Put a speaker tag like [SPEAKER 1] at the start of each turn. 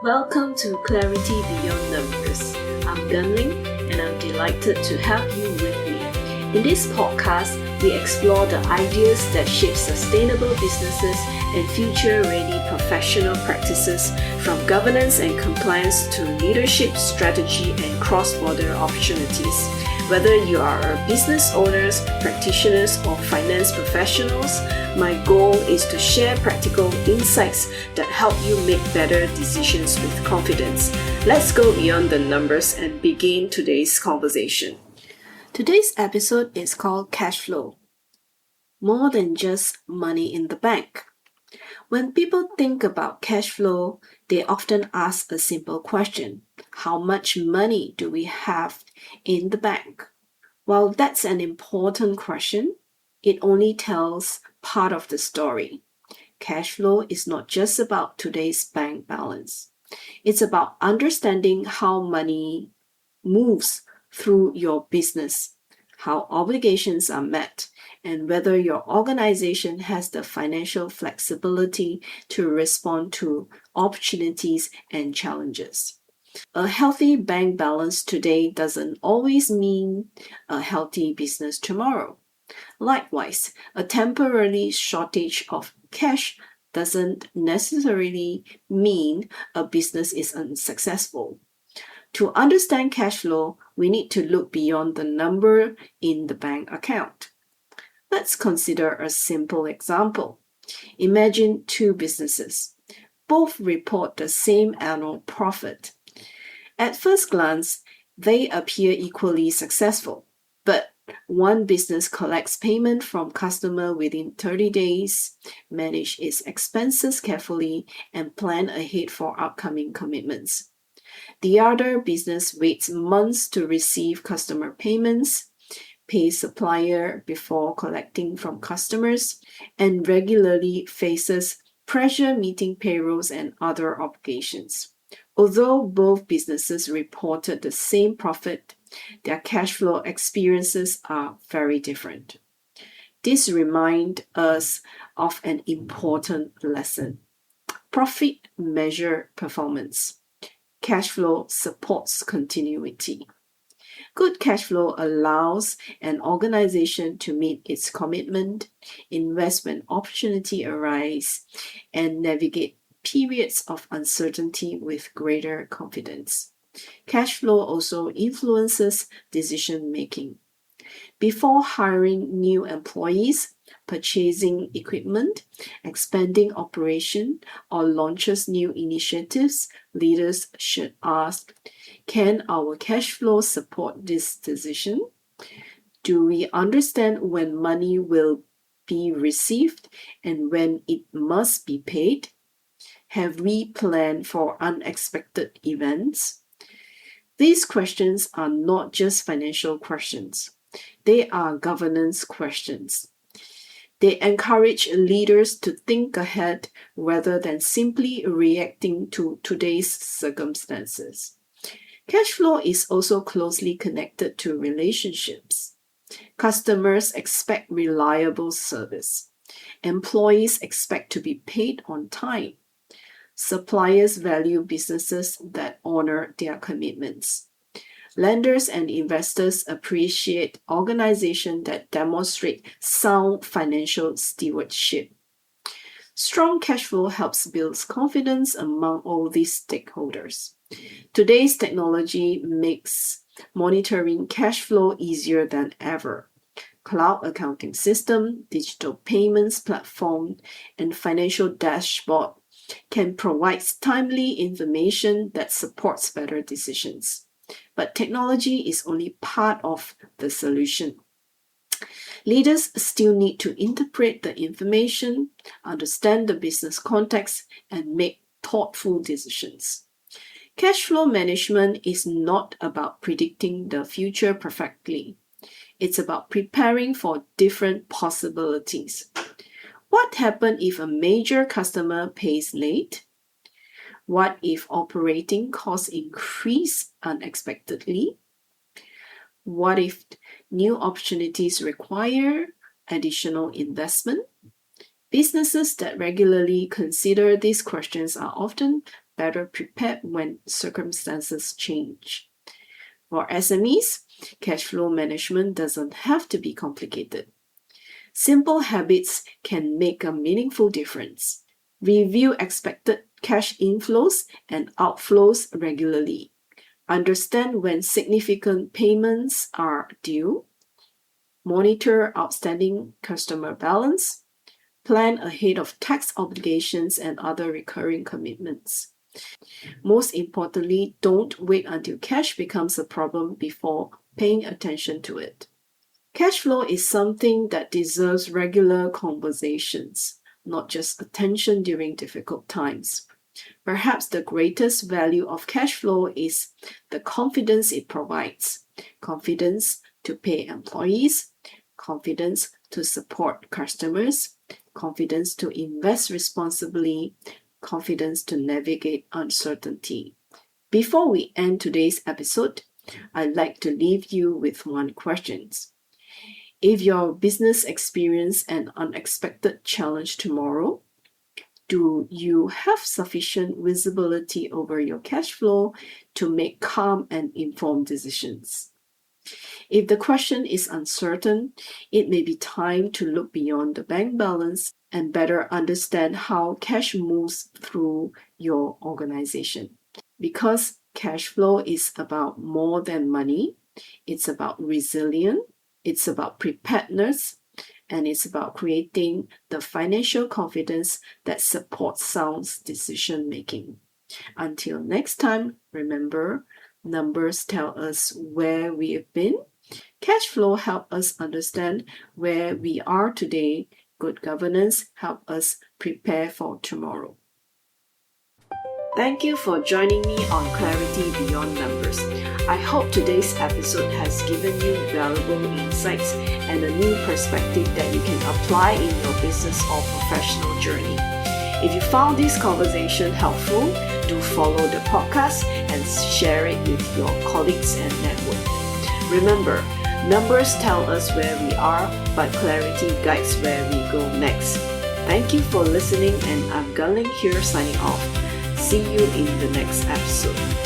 [SPEAKER 1] Welcome to Clarity Beyond Numbers. I'm Gunling and I'm delighted to have you with me. In this podcast, we explore the ideas that shape sustainable businesses and future-ready professional practices, from governance and compliance to leadership, strategy, and cross-border opportunities. Whether you are a business owners, practitioners, or finance professionals, my goal is to share practical insights that help you make better decisions with confidence. Let's go beyond the numbers and begin today's conversation. Today's episode is called Cash Flow. More than just money in the bank. When people think about cash flow, they often ask a simple question: how much money do we have in the bank? While that's an important question, it only tells part of the story. Cash flow is not just about today's bank balance. It's about understanding how money moves through your business, how obligations are met, and whether your organization has the financial flexibility to respond to opportunities and challenges. A healthy bank balance today doesn't always mean a healthy business tomorrow. Likewise, a temporary shortage of cash doesn't necessarily mean a business is unsuccessful. To understand cash flow, we need to look beyond the number in the bank account. Let's consider a simple example. Imagine two businesses. Both report the same annual profit. At first glance, they appear equally successful, but one business collects payment from customer within 30 days, manage its expenses carefully, and plan ahead for upcoming commitments. The other business waits months to receive customer payments, pays supplier before collecting from customers, and regularly faces pressure meeting payrolls and other obligations. Although both businesses reported the same profit, their cash flow experiences are very different. This reminds us of an important lesson. Profit measures performance. Cash flow supports continuity. Good cash flow allows an organization to meet its commitment, invest when opportunity arise, and navigate periods of uncertainty with greater confidence. Cash flow also influences decision making. Before hiring new employees, purchasing equipment, expanding operation, or launches new initiatives, leaders should ask, can our cash flow support this decision? Do we understand when money will be received and when it must be paid? Have we planned for unexpected events? These questions are not just financial questions. They are governance questions. They encourage leaders to think ahead rather than simply reacting to today's circumstances. Cash flow is also closely connected to relationships. Customers expect reliable service. Employees expect to be paid on time. Suppliers value businesses that honor their commitments. Lenders and investors appreciate organizations that demonstrate sound financial stewardship. Strong cash flow helps build confidence among all these stakeholders. Today's technology makes monitoring cash flow easier than ever. Cloud accounting system, digital payments platform, and financial dashboard can provide timely information that supports better decisions. But technology is only part of the solution. Leaders still need to interpret the information, understand the business context, and make thoughtful decisions. Cash flow management is not about predicting the future perfectly. It's about preparing for different possibilities. What happens if a major customer pays late? What if operating costs increase unexpectedly? What if new opportunities require additional investment? Businesses that regularly consider these questions are often better prepared when circumstances change. For SMEs, cash flow management doesn't have to be complicated. Simple habits can make a meaningful difference. Review expected cash inflows and outflows regularly. Understand when significant payments are due. Monitor outstanding customer balance. Plan ahead of tax obligations and other recurring commitments. Most importantly, don't wait until cash becomes a problem before paying attention to it. Cash flow is something that deserves regular conversations, not just attention during difficult times. Perhaps the greatest value of cash flow is the confidence it provides. Confidence to pay employees, confidence to support customers, confidence to invest responsibly, confidence to navigate uncertainty. Before we end today's episode, I'd like to leave you with one question. If your business experiences an unexpected challenge tomorrow, do you have sufficient visibility over your cash flow to make calm and informed decisions? If the question is uncertain, it may be time to look beyond the bank balance and better understand how cash moves through your organization. Because cash flow is about more than money, it's about resilience, it's about preparedness, and it's about creating the financial confidence that supports sound decision making. Until next time, remember, numbers tell us where we have been. Cash flow helps us understand where we are today. Good governance helps us prepare for tomorrow. Thank you for joining me on Clarity Beyond Numbers. I hope today's episode has given you valuable insights and a new perspective that you can apply in your business or professional journey. If you found this conversation helpful, do follow the podcast and share it with your colleagues and network. Remember, numbers tell us where we are, but clarity guides where we go next. Thank you for listening, and I'm Gunling here signing off. See you in the next episode.